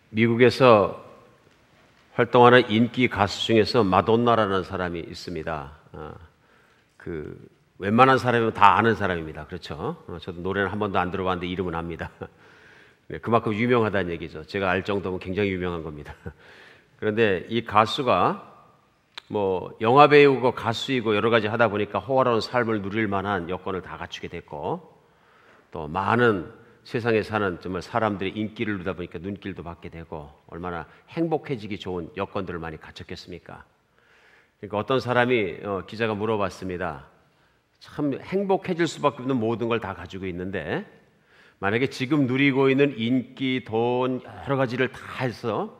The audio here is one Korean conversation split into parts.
미국에서 활동하는 인기 가수 중에서 마돈나라는 사람이 있습니다. 웬만한 사람이면 다 아는 사람입니다. 그렇죠? 저도 노래는 한 번도 안 들어봤는데 이름은 압니다. 네, 그만큼 유명하다는 얘기죠. 제가 알 정도면 굉장히 유명한 겁니다. 그런데 이 가수가 뭐 영화 배우고 가수이고 여러 가지 하다 보니까 호화로운 삶을 누릴 만한 여건을 다 갖추게 됐고, 또 많은 세상에 사는 정말 사람들의 인기를 누리다 보니까 눈길도 받게 되고 얼마나 행복해지기 좋은 여건들을 많이 갖췄겠습니까? 그러니까 어떤 사람이 기자가 물어봤습니다. 참 행복해질 수밖에 없는 모든 걸 다 가지고 있는데 만약에 지금 누리고 있는 인기, 돈 여러 가지를 다 해서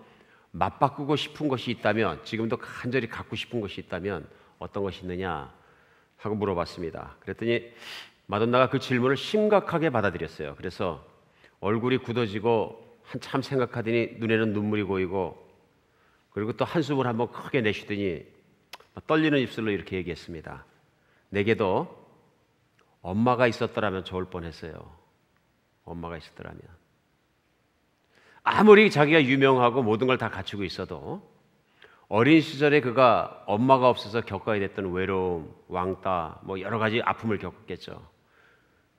맞바꾸고 싶은 것이 있다면, 지금도 간절히 갖고 싶은 것이 있다면 어떤 것이 있느냐 하고 물어봤습니다. 그랬더니 마돈나가 그 질문을 심각하게 받아들였어요. 그래서 얼굴이 굳어지고 한참 생각하더니 눈에는 눈물이 고이고, 그리고 또 한숨을 한번 크게 내쉬더니 떨리는 입술로 이렇게 얘기했습니다. 내게도 엄마가 있었더라면 좋을 뻔했어요. 엄마가 있었더라면. 아무리 자기가 유명하고 모든 걸 다 갖추고 있어도 어린 시절에 그가 엄마가 없어서 겪어야 됐던 외로움, 왕따, 뭐 여러 가지 아픔을 겪었겠죠.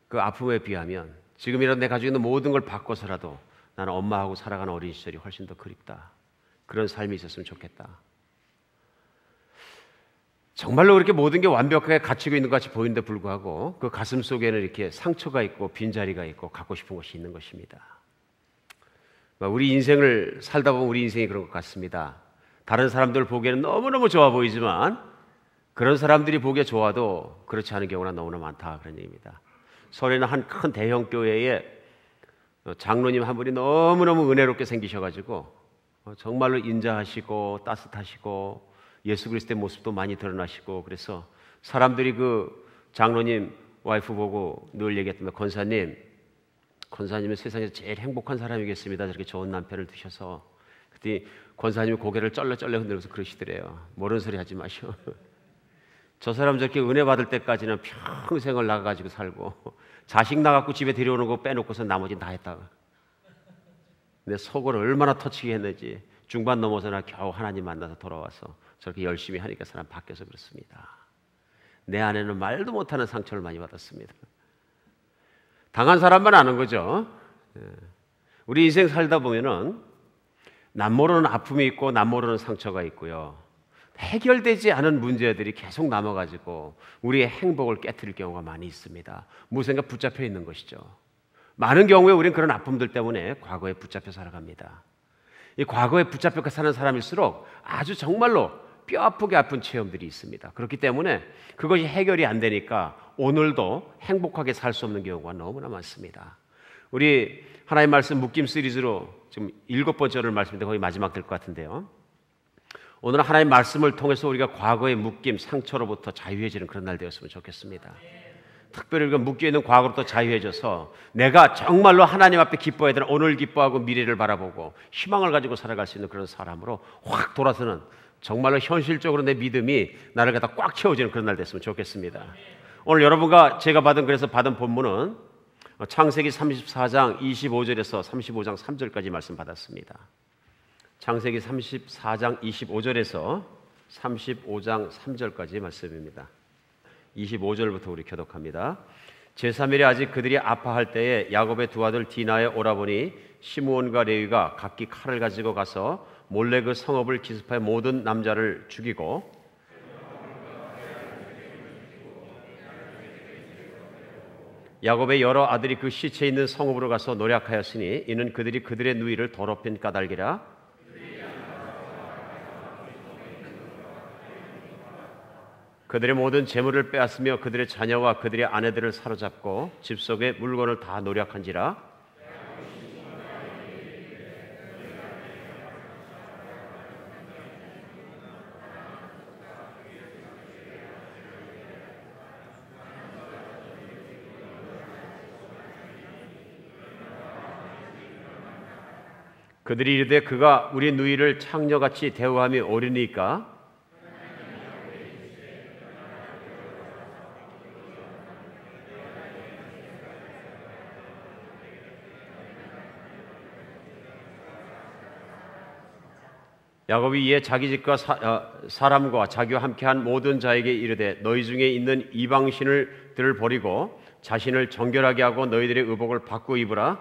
그 아픔에 비하면 지금이라도 내가 가지고 있는 모든 걸 바꿔서라도 나는 엄마하고 살아가는 어린 시절이 훨씬 더 그립다. 그런 삶이 있었으면 좋겠다. 정말로 그렇게 모든 게 완벽하게 갖추고 있는 것 같이 보이는데 불구하고 그 가슴 속에는 이렇게 상처가 있고 빈자리가 있고 갖고 싶은 것이 있는 것입니다. 우리 인생을 살다 보면 우리 인생이 그런 것 같습니다. 다른 사람들 보기에는 너무너무 좋아 보이지만 그런 사람들이 보기에 좋아도 그렇지 않은 경우가 너무나 많다, 그런 얘기입니다. 서울에는 한 큰 대형 교회에 장로님 한 분이 너무너무 은혜롭게 생기셔가지고 정말로 인자하시고 따뜻하시고 예수 그리스도의 모습도 많이 드러나시고, 그래서 사람들이 그 장로님 와이프 보고 늘 얘기했던 권사님은 세상에서 제일 행복한 사람이겠습니다. 저렇게 좋은 남편을 두셔서. 그때 권사님이 고개를 쩔레쩔레 흔들면서 그러시더래요. 모르는 소리 하지 마시오. 저 사람 저렇게 은혜 받을 때까지는 평생을 나가가지고 살고 자식 나갖고 집에 데려오는 거 빼놓고서 나머지는 다 했다가 내 속을 얼마나 터치게 했는지 중반 넘어서나 겨우 하나님 만나서 돌아와서 저렇게 열심히 하니까 사람 바뀌어서 그렇습니다. 내 안에는 말도 못하는 상처를 많이 받았습니다. 당한 사람만 아는 거죠. 우리 인생 살다 보면은 남 모르는 아픔이 있고 남 모르는 상처가 있고요. 해결되지 않은 문제들이 계속 남아가지고 우리의 행복을 깨트릴 경우가 많이 있습니다. 무엇인가 붙잡혀 있는 것이죠. 많은 경우에 우리는 그런 아픔들 때문에 과거에 붙잡혀 살아갑니다. 이 과거에 붙잡혀 사는 사람일수록 아주 정말로 뼈아프게 아픈 체험들이 있습니다. 그렇기 때문에 그것이 해결이 안 되니까 오늘도 행복하게 살 수 없는 경우가 너무나 많습니다. 우리 하나님 말씀 묶임 시리즈로 지금 7번째를 말씀인데 거의 마지막 될 것 같은데요. 오늘은 하나님 말씀을 통해서 우리가 과거의 묶임, 상처로부터 자유해지는 그런 날 되었으면 좋겠습니다. 특별히 우리가 묶여있는 과거로부터 자유해져서 내가 정말로 하나님 앞에 기뻐해야 되는 오늘 기뻐하고 미래를 바라보고 희망을 가지고 살아갈 수 있는 그런 사람으로 확 돌아서는, 정말로 현실적으로 내 믿음이 나를 갖다 꽉 채워지는 그런 날 됐으면 좋겠습니다. 오늘 여러분과 제가 받은 본문은 창세기 34장 25절에서 35장 3절까지 말씀 받았습니다. 창세기 34장 25절에서 35장 3절까지 말씀입니다. 25절부터 우리 교독합니다. 제3일에 아직 그들이 아파할 때에 야곱의 두 아들 디나의 오라버니 시므온과 레위가 각기 칼을 가지고 가서 몰래 그 성읍을 기습하여 모든 남자를 죽이고 야곱의 여러 아들이 그 시체 있는 성읍으로 가서 노략하였으니 이는 그들이 그들의 누이를 더럽힌 까닭이라. 그들의 모든 재물을 빼앗으며 그들의 자녀와 그들의 아내들을 사로잡고 집 속의 물건을 다 노략한지라. 그들이 이르되 그가 우리 누이를 창녀같이 대우함이 옳으니까 야곱이 이에 자기 집과 사람과 자기와 함께한 모든 자에게 이르되 너희 중에 있는 이방신들을 버리고 자신을 정결하게 하고 너희들의 의복을 바꾸어 입으라.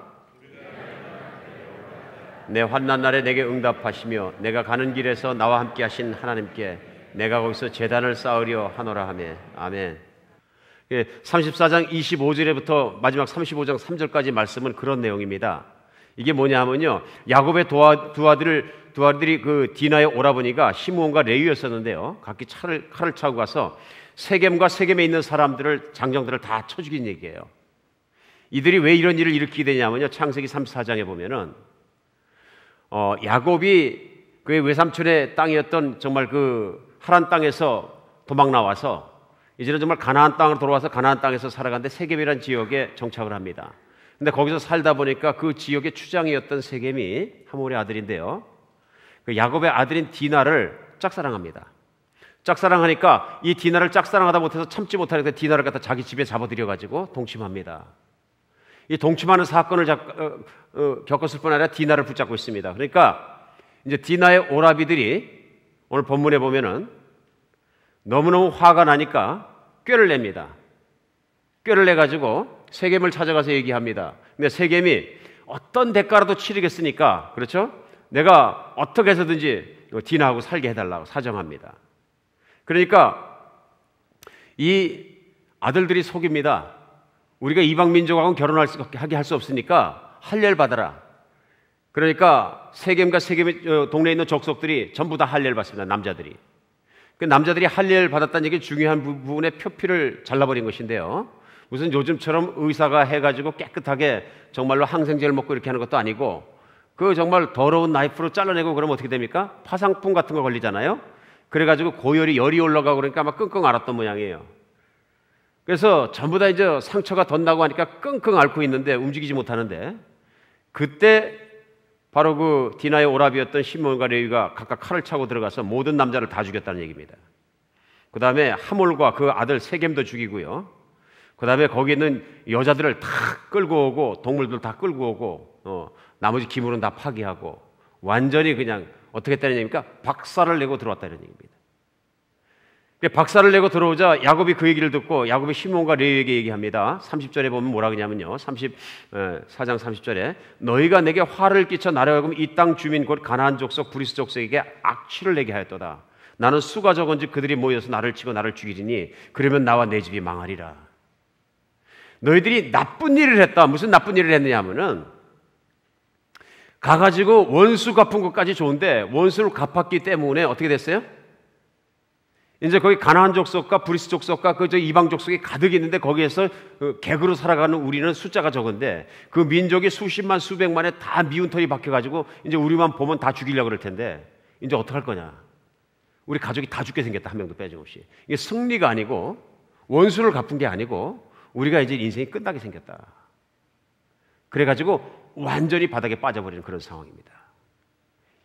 내 환난 날에 내게 응답하시며 내가 가는 길에서 나와 함께 하신 하나님께 내가 거기서 제단을 쌓으려 하노라 하며. 아멘. 34장 25절부터 마지막 35장 3절까지 말씀은 그런 내용입니다. 이게 뭐냐면요, 야곱의 두 아들이 그 디나의 오라버니가 시므온과 레위였었는데요, 각기 칼을 차고 가서 세겜과 세겜에 있는 장정들을 다 쳐 죽인 얘기예요. 이들이 왜 이런 일을 일으키게 되냐면요, 창세기 34장에 보면은 야곱이 그의 외삼촌의 땅이었던 정말 그 하란 땅에서 도망 나와서 이제는 정말 가나안 땅으로 돌아와서 가나안 땅에서 살아가는데 세겜이라는 지역에 정착을 합니다. 근데 거기서 살다 보니까 그 지역의 추장이었던 세겜이 하몰의 아들인데요, 그 야곱의 아들인 디나를 짝사랑합니다. 짝사랑하니까 이 디나를 짝사랑하다 못해서 참지 못하니까 디나를 갖다 자기 집에 잡아들여가지고 동침합니다. 이 동침하는 사건을 겪었을 뿐 아니라 디나를 붙잡고 있습니다. 그러니까 이제 디나의 오라비들이 오늘 본문에 보면은 너무너무 화가 나니까 꾀를 냅니다. 꾀를 내가지고 세겜을 찾아가서 얘기합니다. 근데 세겜이 어떤 대가라도 치르겠으니까, 그렇죠? 내가 어떻게 해서든지 디나하고 살게 해달라고 사정합니다. 그러니까 이 아들들이 속입니다. 우리가 이방 민족하고는 결혼하게 할 수 없으니까 할례를 받아라. 그러니까 세겜과 세겜의 동네에 있는 족속들이 전부 다 할례를 받습니다. 남자들이. 그 남자들이 할례를 받았다는 얘기 중요한 부분의 표피를 잘라버린 것인데요, 무슨 요즘처럼 의사가 해가지고 깨끗하게 정말로 항생제를 먹고 이렇게 하는 것도 아니고, 그 정말 더러운 나이프로 잘라내고 그러면 어떻게 됩니까? 파상풍 같은 거 걸리잖아요. 그래가지고 열이 올라가고 그러니까 막 끙끙 앓았던 모양이에요. 그래서 전부 다 이제 상처가 덧나고 하니까 끙끙 앓고 있는데 움직이지 못하는데, 그때 바로 그 디나의 오라비였던 시므온과 레위가 각각 칼을 차고 들어가서 모든 남자를 다 죽였다는 얘기입니다. 그 다음에 하몰과 그 아들 세겜도 죽이고요, 그 다음에 거기 있는 여자들을 다 끌고 오고 동물들 다 끌고 오고 나머지 기물은 다 파괴하고 완전히 그냥 어떻게 했다는 얘기입니까? 박살을 내고 들어왔다는 얘기입니다. 박살을 내고 들어오자 야곱이 그 얘기를 듣고 야곱이 시므온과 레위에게 얘기합니다. 30절에 보면 뭐라 그러냐면요, 4장 30절에 너희가 내게 화를 끼쳐 나를 하여금 이 땅 주민 곧 가나안 족속 브리스 족속에게 악취를 내게 하였도다. 나는 수가 적은즉 그들이 모여서 나를 치고 나를 죽이리니 그러면 나와 내 집이 망하리라. 너희들이 나쁜 일을 했다. 무슨 나쁜 일을 했느냐 하면은 가가지고 원수 갚은 것까지 좋은데 원수를 갚았기 때문에 어떻게 됐어요? 이제 거기 가나안 족속과 브리스 족속과 그 이방 족속이 가득 있는데 거기에서 객으로 살아가는 우리는 숫자가 적은데 그 민족이 수십만 수백만에 다 미운 털이 박혀가지고 이제 우리만 보면 다 죽이려고 그럴 텐데 이제 어떡할 거냐? 우리 가족이 다 죽게 생겼다. 한 명도 빼짐없이. 이게 승리가 아니고 원수를 갚은 게 아니고 우리가 이제 인생이 끝나게 생겼다. 그래가지고 완전히 바닥에 빠져버리는 그런 상황입니다.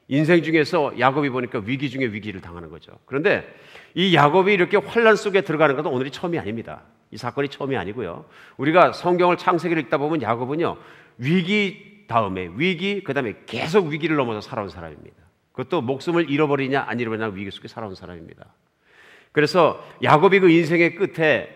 인생 중에서 야곱이 보니까 위기 중에 위기를 당하는 거죠. 그런데 이 야곱이 이렇게 환란 속에 들어가는 것은 오늘이 처음이 아닙니다. 이 사건이 처음이 아니고요. 우리가 성경을 창세기를 읽다 보면 야곱은요, 위기 다음에 위기, 그 다음에 계속 위기를 넘어서 살아온 사람입니다. 그것도 목숨을 잃어버리냐 안 잃어버리냐 위기 속에 살아온 사람입니다. 그래서 야곱이 그 인생의 끝에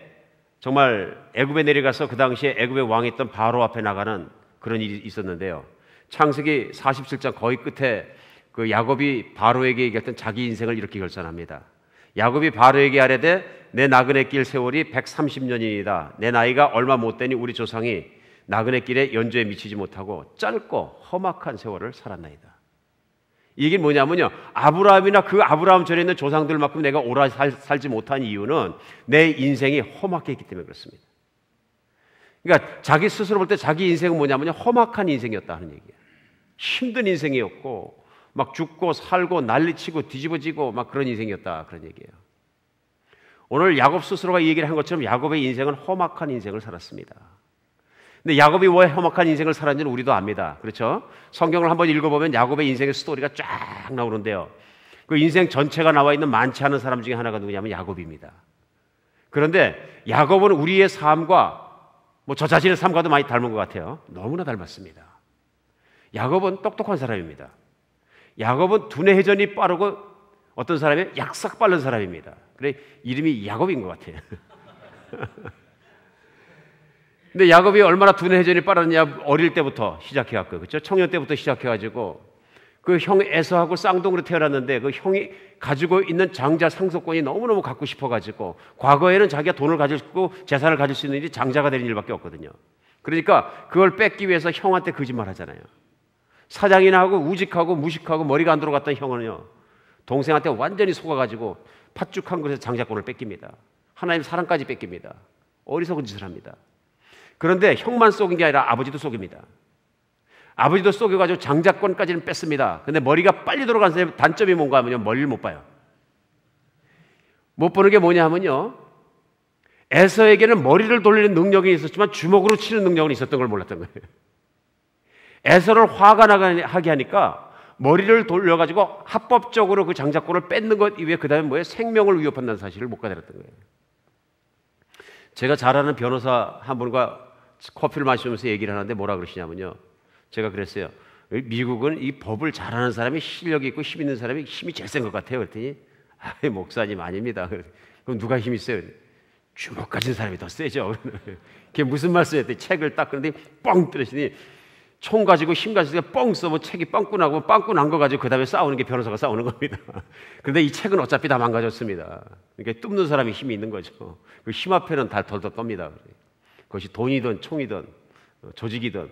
정말 애굽에 내려가서 그 당시에 애굽의 왕이었던 바로 앞에 나가는 그런 일이 있었는데요. 창세기 47장 거의 끝에 그 야곱이 바로에게 얘기했던 자기 인생을 이렇게 결산합니다. 야곱이 바로에게 아뢰되 내 나그네 길 세월이 130년이다. 내 나이가 얼마 못 되니 우리 조상이 나그네 길에 연주에 미치지 못하고 짧고 험악한 세월을 살았나이다. 이게 뭐냐면요, 아브라함이나 그 아브라함 전에 있는 조상들만큼 내가 오래 살지 못한 이유는 내 인생이 험악해 있기 때문에 그렇습니다. 그러니까 자기 스스로 볼 때 자기 인생은 뭐냐면요, 험악한 인생이었다 하는 얘기예요. 힘든 인생이었고 막 죽고 살고 난리치고 뒤집어지고 막 그런 인생이었다 그런 얘기예요. 오늘 야곱 스스로가 이 얘기를 한 것처럼 야곱의 인생은 험악한 인생을 살았습니다. 근데 야곱이 왜 험악한 인생을 살았는지는 우리도 압니다. 그렇죠? 성경을 한번 읽어보면 야곱의 인생의 스토리가 쫙 나오는데요, 그 인생 전체가 나와 있는 많지 않은 사람 중에 하나가 누구냐면 야곱입니다. 그런데 야곱은 우리의 삶과 저 자신의 삶과도 많이 닮은 것 같아요. 너무나 닮았습니다. 야곱은 똑똑한 사람입니다. 야곱은 두뇌 회전이 빠르고 어떤 사람이 약삭 빠른 사람입니다. 그래 이름이 야곱인 것 같아요. 근데 야곱이 얼마나 두뇌 회전이 빠르냐 어릴 때부터 시작해갖고 그렇죠? 청년 때부터 시작해가지고 그 형 에서하고 쌍둥이로 태어났는데 그 형이 가지고 있는 장자 상속권이 너무너무 갖고 싶어가지고 과거에는 자기가 돈을 가지고 재산을 가질 수 있는 일이 장자가 되는 일밖에 없거든요. 그러니까 그걸 뺏기 위해서 형한테 거짓말 하잖아요. 사장이나 하고 우직하고 무식하고 머리가 안 들어갔던 형은요 동생한테 완전히 속아가지고 팥죽한 것에서 장자권을 뺏깁니다. 하나님 사랑까지 뺏깁니다. 어리석은 짓을 합니다. 그런데 형만 속인 게 아니라 아버지도 속입니다. 아버지도 속여가지고 장자권까지는 뺐습니다. 근데 머리가 빨리 돌아가는 사람의 단점이 뭔가 하면요 멀리를 못 봐요. 못 보는 게 뭐냐 하면요 에서에게는 머리를 돌리는 능력이 있었지만 주먹으로 치는 능력은 있었던 걸 몰랐던 거예요. 에서를 화가 나게 하니까 머리를 돌려가지고 합법적으로 그 장자권을 뺏는 것 이외에 그 다음에 뭐예요? 생명을 위협한다는 사실을 못 가달았던 거예요. 제가 잘 아는 변호사 한 분과 커피를 마시면서 얘기를 하는데 뭐라 그러시냐면요 제가 그랬어요. 미국은 이 법을 잘하는 사람이 실력이 있고 힘 있는 사람이 힘이 제일 센 것 같아요. 그랬더니 목사님 아닙니다. 그럼 누가 힘이 세요? 주먹 가진 사람이 더 세죠. 그게 무슨 말씀이었더니 책을 딱 그런데 뻥 때리시니 총 가지고 힘 가지고 뻥 써면 책이 빵꾸 나고 빵꾸 난 거 가지고 그 다음에 싸우는 게 변호사가 싸우는 겁니다. 그런데 이 책은 어차피 다 망가졌습니다. 그러니까 뚫는 사람이 힘이 있는 거죠. 그 힘 앞에는 다 덜덜 떱니다. 그것이 돈이든 총이든 조직이든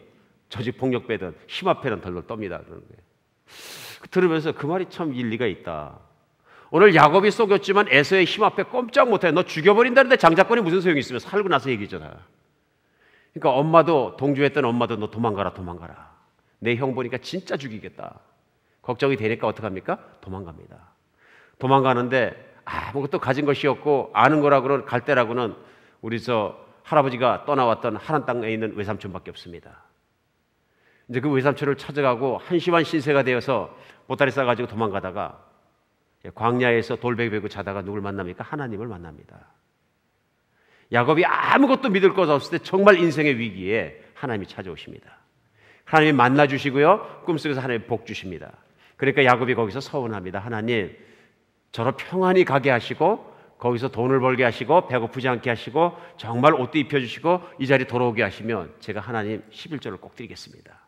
조직폭력배든 힘 앞에는 덜덜 떱니다. 그러는 거예요. 들으면서 그 말이 참 일리가 있다. 오늘 야곱이 속였지만 에서의 힘 앞에 꼼짝 못해. 너 죽여버린다는데 장자권이 무슨 소용이 있으면 살고 나서 얘기잖아. 그러니까 엄마도 동조했던 엄마도 너 도망가라 도망가라. 내 형 보니까 진짜 죽이겠다. 걱정이 되니까 어떡합니까? 도망갑니다. 도망가는데 아무것도 가진 것이 없고 아는 거라고는 갈대라고는 우리 할아버지가 떠나왔던 하란 땅에 있는 외삼촌밖에 없습니다. 이제 그 외삼촌을 찾아가고 한심한 신세가 되어서 보따리 싸가지고 도망가다가 광야에서 돌베개 베고 자다가 누굴 만납니까? 하나님을 만납니다. 야곱이 아무것도 믿을 것 없을 때 정말 인생의 위기에 하나님이 찾아오십니다. 하나님이 만나주시고요 꿈속에서 하나님이 복 주십니다. 그러니까 야곱이 거기서 서운합니다. 하나님 저를 평안히 가게 하시고 거기서 돈을 벌게 하시고 배고프지 않게 하시고 정말 옷도 입혀주시고 이 자리 돌아오게 하시면 제가 하나님 11조를 꼭 드리겠습니다.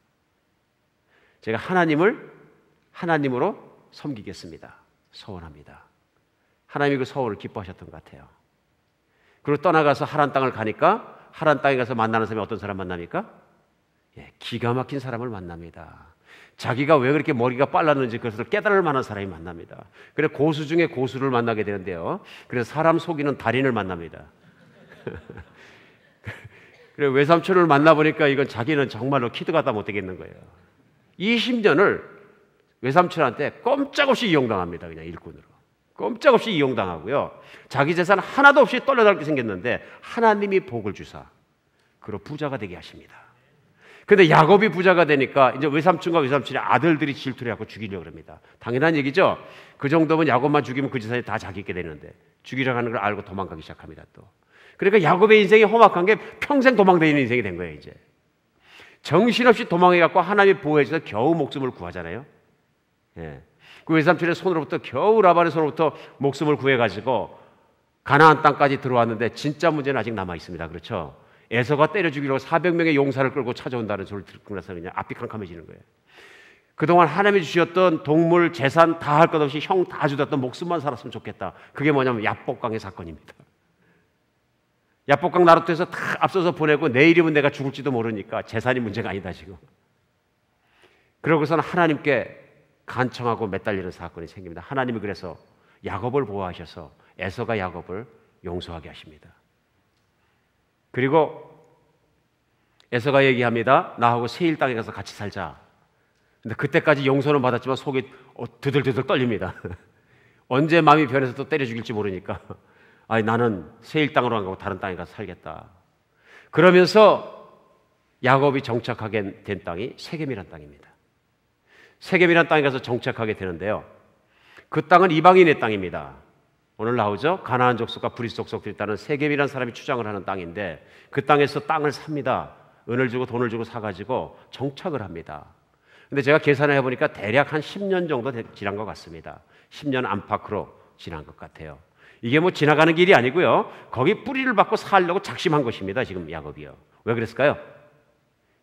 제가 하나님으로 섬기겠습니다. 서원합니다. 하나님이 그 서원을 기뻐하셨던 것 같아요. 그리고 떠나가서 하란 땅을 가니까 하란 땅에 가서 만나는 사람이 어떤 사람 만납니까? 기가 막힌 사람을 만납니다. 자기가 왜 그렇게 머리가 빨랐는지 그것을 깨달을 만한 사람이 만납니다. 그래서 고수 중에 고수를 만나게 되는데요. 그래서 사람 속이는 달인을 만납니다. 그래서 외삼촌을 만나보니까 이건 자기는 정말로 키도 갖다 못 되겠는 거예요. 20년을 외삼촌한테 꼼짝없이 이용당합니다. 그냥 일꾼으로. 꼼짝없이 이용당하고요. 자기 재산 하나도 없이 떨려나게 생겼는데 하나님이 복을 주사 그로 부자가 되게 하십니다. 근데 야곱이 부자가 되니까 이제 외삼촌과 외삼촌의 아들들이 질투를 하고 죽이려고 합니다. 당연한 얘기죠. 그 정도면 야곱만 죽이면 그 재산이 다 자기게 되는데 죽이려고 하는 걸 알고 도망가기 시작합니다. 또. 그러니까 야곱의 인생이 험악한 게 평생 도망다니는 인생이 된 거예요. 이제. 정신없이 도망해갖고 하나님이 보호해줘서 겨우 목숨을 구하잖아요. 예. 그 외삼촌의 손으로부터 겨우 라반의 손으로부터 목숨을 구해가지고 가나안 땅까지 들어왔는데 진짜 문제는 아직 남아있습니다. 그렇죠? 에서가 때려 죽이려고 400명의 용사를 끌고 찾아온다는 소리를 듣고 나서 그냥 앞이 캄캄해지는 거예요. 그동안 하나님이 주셨던 동물, 재산 다 할 것 없이 형 다 주었던 목숨만 살았으면 좋겠다. 그게 뭐냐면 야복강의 사건입니다. 야복강 나루터에서 다 앞서서 보내고 내일이면 내가 죽을지도 모르니까 재산이 문제가 아니다 지금. 그러고서는 하나님께 간청하고 매달리는 사건이 생깁니다. 하나님이 그래서 야곱을 보호하셔서 에서가 야곱을 용서하게 하십니다. 그리고 에서가 얘기합니다. 나하고 세일 땅에 가서 같이 살자. 근데 그때까지 용서는 받았지만 속이 드들드들 떨립니다. 언제 마음이 변해서 또 때려 죽일지 모르니까 아니 나는 세일 땅으로 안 가고 다른 땅에 가서 살겠다. 그러면서 야곱이 정착하게 된 땅이 세겜이란 땅입니다. 세겜이란 땅에 가서 정착하게 되는데요. 그 땅은 이방인의 땅입니다. 오늘 나오죠. 가나안 족속과 브리스 족속들이 있다는 세겜이라는 사람이 주장을 하는 땅인데 그 땅에서 땅을 삽니다. 은을 주고 돈을 주고 사가지고 정착을 합니다. 근데 제가 계산을 해보니까 대략 한 10년 정도 지난 것 같습니다. 10년 안팎으로 지난 것 같아요. 이게 뭐 지나가는 길이 아니고요. 거기 뿌리를 받고 살려고 작심한 것입니다. 지금 야곱이요. 왜 그랬을까요?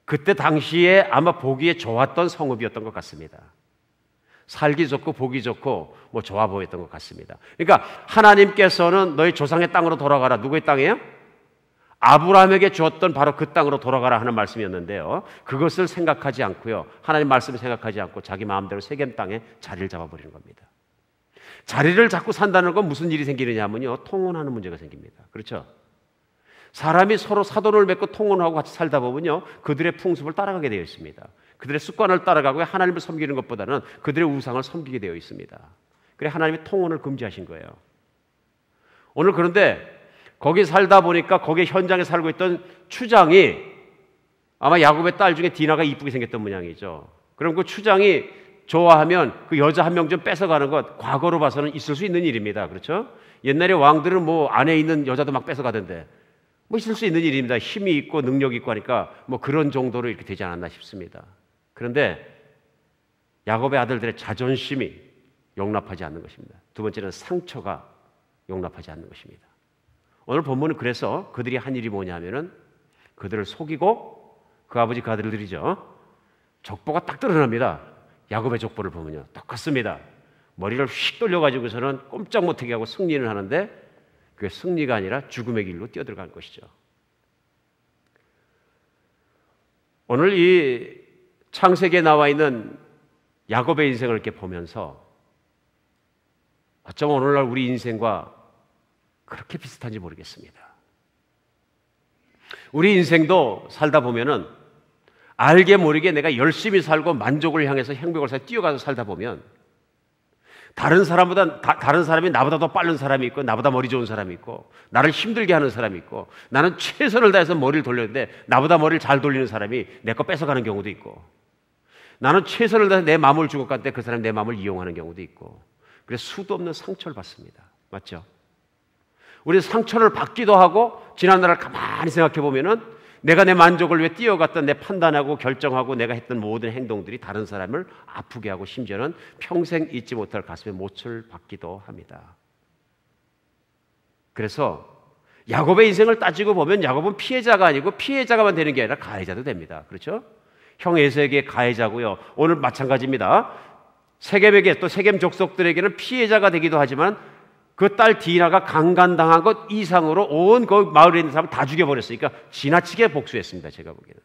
그때 당시에 아마 보기에 좋았던 성읍이었던 것 같습니다. 살기 좋고 보기 좋고 뭐 좋아 보였던 것 같습니다. 그러니까 하나님께서는 너희 조상의 땅으로 돌아가라. 누구의 땅이에요? 아브라함에게 주었던 바로 그 땅으로 돌아가라 하는 말씀이었는데요. 그것을 생각하지 않고요. 하나님 말씀을 생각하지 않고 자기 마음대로 세겜 땅에 자리를 잡아버리는 겁니다. 자리를 잡고 산다는 건 무슨 일이 생기느냐 하면요. 통혼하는 문제가 생깁니다. 그렇죠? 사람이 서로 사돈을 맺고 통혼하고 같이 살다 보면요. 그들의 풍습을 따라가게 되어 있습니다. 그들의 습관을 따라가고 하나님을 섬기는 것보다는 그들의 우상을 섬기게 되어 있습니다. 그래 하나님이 통혼을 금지하신 거예요. 오늘 그런데 거기 살다 보니까 거기 현장에 살고 있던 추장이 아마 야곱의 딸 중에 디나가 이쁘게 생겼던 모양이죠. 그럼 그 추장이 좋아하면 그 여자 한 명 좀 뺏어가는 것 과거로 봐서는 있을 수 있는 일입니다. 그렇죠? 옛날에 왕들은 뭐 안에 있는 여자도 막 뺏어가던데 뭐 있을 수 있는 일입니다. 힘이 있고 능력이 있고 하니까 뭐 그런 정도로 이렇게 되지 않았나 싶습니다. 그런데 야곱의 아들들의 자존심이 용납하지 않는 것입니다. 두 번째는 상처가 용납하지 않는 것입니다. 오늘 본문은 그래서 그들이 한 일이 뭐냐면은 그들을 속이고 그 아버지 그 아들들이죠. 족보가 딱 드러납니다. 야곱의 족보를 보면요. 똑같습니다. 머리를 휙 돌려가지고서는 꼼짝 못하게 하고 승리를 하는데 그게 승리가 아니라 죽음의 길로 뛰어들어간 것이죠. 오늘 이 창세기에 나와 있는 야곱의 인생을 이렇게 보면서 어쩌면 오늘날 우리 인생과 그렇게 비슷한지 모르겠습니다. 우리 인생도 살다 보면은 알게 모르게 내가 열심히 살고 만족을 향해서 행복을 살아 뛰어가서 살다 보면 다른 사람이 나보다 더 빠른 사람이 있고 나보다 머리 좋은 사람이 있고 나를 힘들게 하는 사람이 있고 나는 최선을 다해서 머리를 돌렸는데 나보다 머리를 잘 돌리는 사람이 내 거 뺏어가는 경우도 있고 나는 최선을 다해서 내 마음을 주고 갔는데 그 사람이 내 마음을 이용하는 경우도 있고 그래서 수도 없는 상처를 받습니다. 맞죠? 우리 상처를 받기도 하고 지난날을 가만히 생각해 보면은 내가 내 만족을 위해 뛰어갔던 내 판단하고 결정하고 내가 했던 모든 행동들이 다른 사람을 아프게 하고 심지어는 평생 잊지 못할 가슴에 못을 박기도 합니다. 그래서 야곱의 인생을 따지고 보면 야곱은 피해자가 아니고 피해자가만 되는 게 아니라 가해자도 됩니다. 그렇죠? 형 에서에게 가해자고요. 오늘 마찬가지입니다. 세겜에게 또 세겜 족속들에게는 피해자가 되기도 하지만 그 딸 디나가 강간당한 것 이상으로 온 그 마을에 있는 사람을 다 죽여버렸으니까 지나치게 복수했습니다. 제가 보기에는.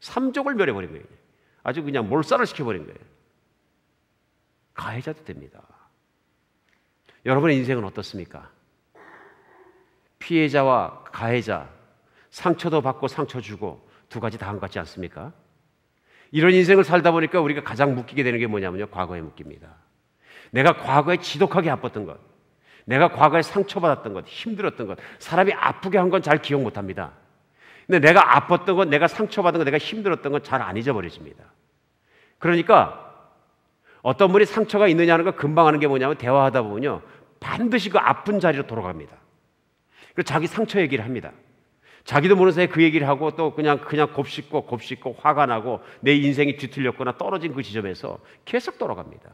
삼족을 멸해버린 거예요. 아주 그냥 몰살을 시켜버린 거예요. 가해자도 됩니다. 여러분의 인생은 어떻습니까? 피해자와 가해자, 상처도 받고 상처 주고 두 가지 다 한 것 같지 않습니까? 이런 인생을 살다 보니까 우리가 가장 묶이게 되는 게 뭐냐면요. 과거에 묶입니다. 내가 과거에 지독하게 아팠던 것, 내가 과거에 상처받았던 것, 힘들었던 것, 사람이 아프게 한 건 잘 기억 못합니다. 근데 내가 아팠던 것, 내가 상처받은 것, 내가 힘들었던 건 잘 안 잊어버려집니다. 그러니까 어떤 분이 상처가 있느냐는 거 금방 하는 게 뭐냐면 대화하다 보면요. 반드시 그 아픈 자리로 돌아갑니다. 그래서 자기 상처 얘기를 합니다. 자기도 모르는 사이에 그 얘기를 하고 또 그냥 곱씹고 화가 나고 내 인생이 뒤틀렸거나 떨어진 그 지점에서 계속 돌아갑니다.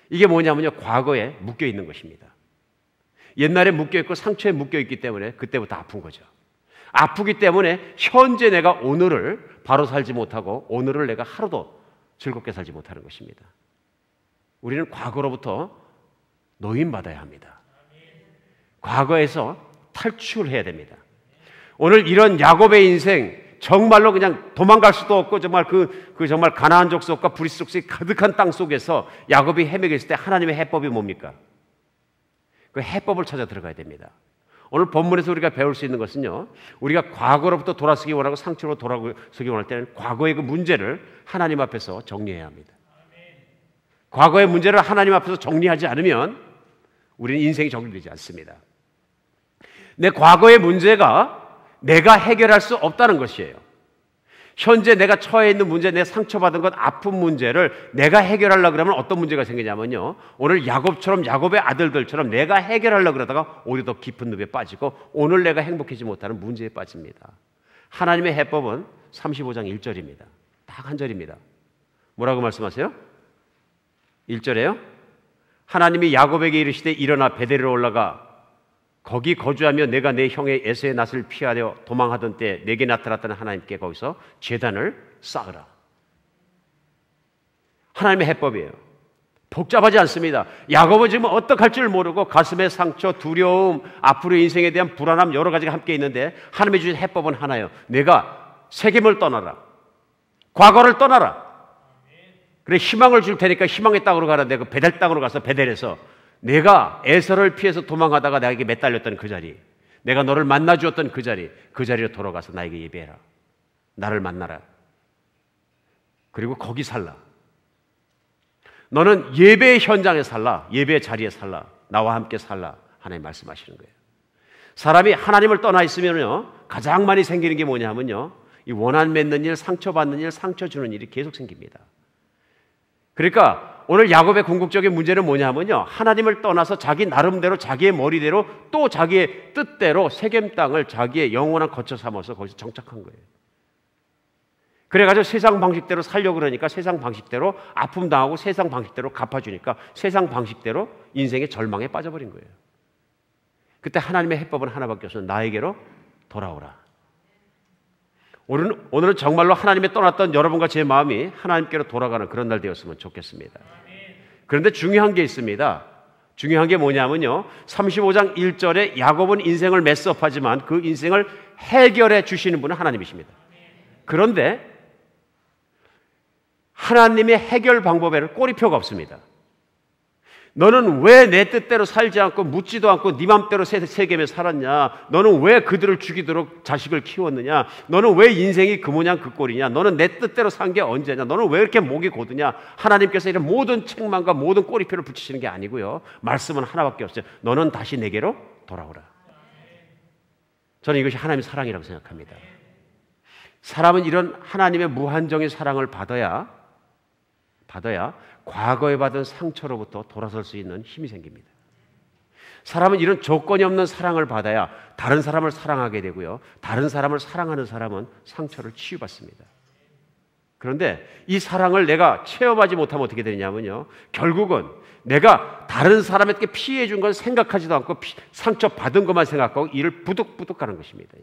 이게 뭐냐면요. 과거에 묶여 있는 것입니다. 옛날에 묶여있고 상처에 묶여있기 때문에 그때부터 아픈 거죠. 아프기 때문에 현재 내가 오늘을 바로 살지 못하고 오늘을 내가 하루도 즐겁게 살지 못하는 것입니다. 우리는 과거로부터 노임받아야 합니다. 과거에서 탈출해야 됩니다. 오늘 이런 야곱의 인생 정말로 그냥 도망갈 수도 없고 정말 정말 가나안 족속과 브리스 족속이 가득한 땅 속에서 야곱이 헤매고 있을 때 하나님의 해법이 뭡니까? 그 해법을 찾아 들어가야 됩니다. 오늘 본문에서 우리가 배울 수 있는 것은요. 우리가 과거로부터 돌아서기 원하고 상처로 돌아서기 원할 때는 과거의 그 문제를 하나님 앞에서 정리해야 합니다. 과거의 문제를 하나님 앞에서 정리하지 않으면 우리는 인생이 정리되지 않습니다. 내 과거의 문제가 내가 해결할 수 없다는 것이에요. 현재 내가 처해 있는 문제, 내 상처받은 것, 아픈 문제를 내가 해결하려고 그러면 어떤 문제가 생기냐면요. 오늘 야곱처럼 야곱의 아들들처럼 내가 해결하려고 그러다가 오히려 더 깊은 늪에 빠지고 오늘 내가 행복하지 못하는 문제에 빠집니다. 하나님의 해법은 35장 1절입니다. 딱 한 절입니다. 뭐라고 말씀하세요? 1절에요. 하나님이 야곱에게 이르시되 일어나 베델로 올라가 거기 거주하며 내가 내 형의 에서의 낯을 피하려 도망하던 때 내게 나타났던 하나님께 거기서 제단을 쌓으라. 하나님의 해법이에요. 복잡하지 않습니다. 야곱은 지금 어떡할 줄 모르고 가슴의 상처, 두려움, 앞으로의 인생에 대한 불안함 여러 가지가 함께 있는데 하나님이 주신 해법은 하나예요. 내가 세겜을 떠나라. 과거를 떠나라. 그래 희망을 줄 테니까 희망의 땅으로 가라. 내가 베델 땅으로 가서 베델에서 내가 에서를 피해서 도망하다가 나에게 매달렸던 그 자리, 내가 너를 만나 주었던 그 자리로 돌아가서 나에게 예배해라. 나를 만나라. 그리고 거기 살라. 너는 예배의 현장에 살라. 예배의 자리에 살라. 나와 함께 살라. 하나님 말씀하시는 거예요. 사람이 하나님을 떠나 있으면요, 가장 많이 생기는 게 뭐냐면요, 이 원한 맺는 일, 상처받는 일, 상처 주는 일이 계속 생깁니다. 그러니까 오늘 야곱의 궁극적인 문제는 뭐냐면요, 하나님을 떠나서 자기 나름대로 자기의 머리대로 또 자기의 뜻대로 세겜 땅을 자기의 영원한 거처 삼아서 거기서 정착한 거예요. 그래가지고 세상 방식대로 살려고 그러니까 세상 방식대로 아픔 당하고 세상 방식대로 갚아주니까 세상 방식대로 인생의 절망에 빠져버린 거예요. 그때 하나님의 해법은 하나밖에 없어요. 나에게로 돌아오라. 오늘은 정말로 하나님의 떠났던 여러분과 제 마음이 하나님께로 돌아가는 그런 날 되었으면 좋겠습니다. 그런데 중요한 게 있습니다. 중요한 게 뭐냐면요, 35장 1절에 야곱은 인생을 메스업하지만 그 인생을 해결해 주시는 분은 하나님이십니다. 그런데 하나님의 해결 방법에는 꼬리표가 없습니다. 너는 왜 내 뜻대로 살지 않고 묻지도 않고 네 맘대로 세겜에 살았냐? 너는 왜 그들을 죽이도록 자식을 키웠느냐? 너는 왜 인생이 그 모양 그 꼴이냐? 너는 내 뜻대로 산 게 언제냐? 너는 왜 이렇게 목이 고드냐? 하나님께서 이런 모든 책망과 모든 꼬리표를 붙이시는 게 아니고요, 말씀은 하나밖에 없어요. 너는 다시 내게로 돌아오라. 저는 이것이 하나님의 사랑이라고 생각합니다. 사람은 이런 하나님의 무한정의 사랑을 받아야 과거에 받은 상처로부터 돌아설 수 있는 힘이 생깁니다. 사람은 이런 조건이 없는 사랑을 받아야 다른 사람을 사랑하게 되고요, 다른 사람을 사랑하는 사람은 상처를 치유받습니다. 그런데 이 사랑을 내가 체험하지 못하면 어떻게 되냐면요, 결국은 내가 다른 사람에게 피해 준 건 생각하지도 않고 상처 받은 것만 생각하고 이를 부득부득 가는 것입니다.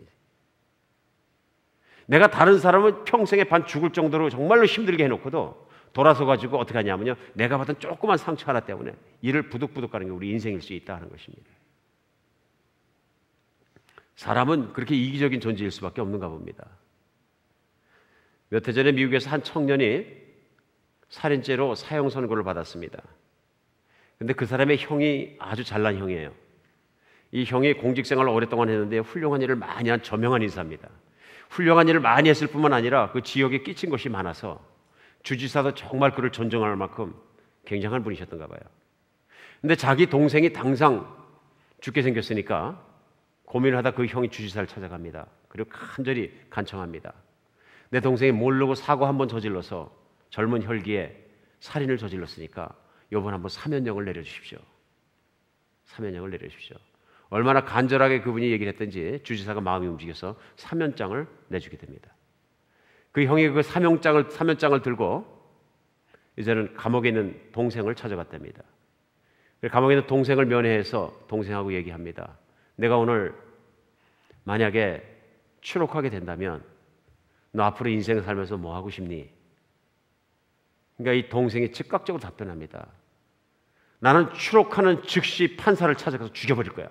내가 다른 사람은 평생에 반 죽을 정도로 정말로 힘들게 해놓고도 돌아서 가지고 어떻게 하냐면요, 내가 받은 조그만 상처 하나 때문에 이를 부득부득 가는 게 우리 인생일 수 있다 하는 것입니다. 사람은 그렇게 이기적인 존재일 수밖에 없는가 봅니다. 몇 해 전에 미국에서 한 청년이 살인죄로 사형 선고를 받았습니다. 그런데 그 사람의 형이 아주 잘난 형이에요. 이 형이 공직생활을 오랫동안 했는데 훌륭한 일을 많이 한 저명한 인사입니다. 훌륭한 일을 많이 했을 뿐만 아니라 그 지역에 끼친 것이 많아서 주지사도 정말 그를 존경할 만큼 굉장한 분이셨던가 봐요. 근데 자기 동생이 당장 죽게 생겼으니까 고민을 하다 그 형이 주지사를 찾아갑니다. 그리고 간절히 간청합니다. 내 동생이 모르고 사고 한번 저질러서 젊은 혈기에 살인을 저질렀으니까 이번 한번 사면령을 내려주십시오. 사면령을 내려주십시오. 얼마나 간절하게 그분이 얘기를 했던지 주지사가 마음이 움직여서 사면장을 내주게 됩니다. 그 형이 그 사면장을 들고 이제는 감옥에 있는 동생을 찾아갔답니다. 감옥에 있는 동생을 면회해서 동생하고 얘기합니다. 내가 오늘 만약에 추록하게 된다면 너 앞으로 인생 살면서 뭐 하고 싶니? 그러니까 이 동생이 즉각적으로 답변합니다. 나는 추록하는 즉시 판사를 찾아가서 죽여버릴 거야.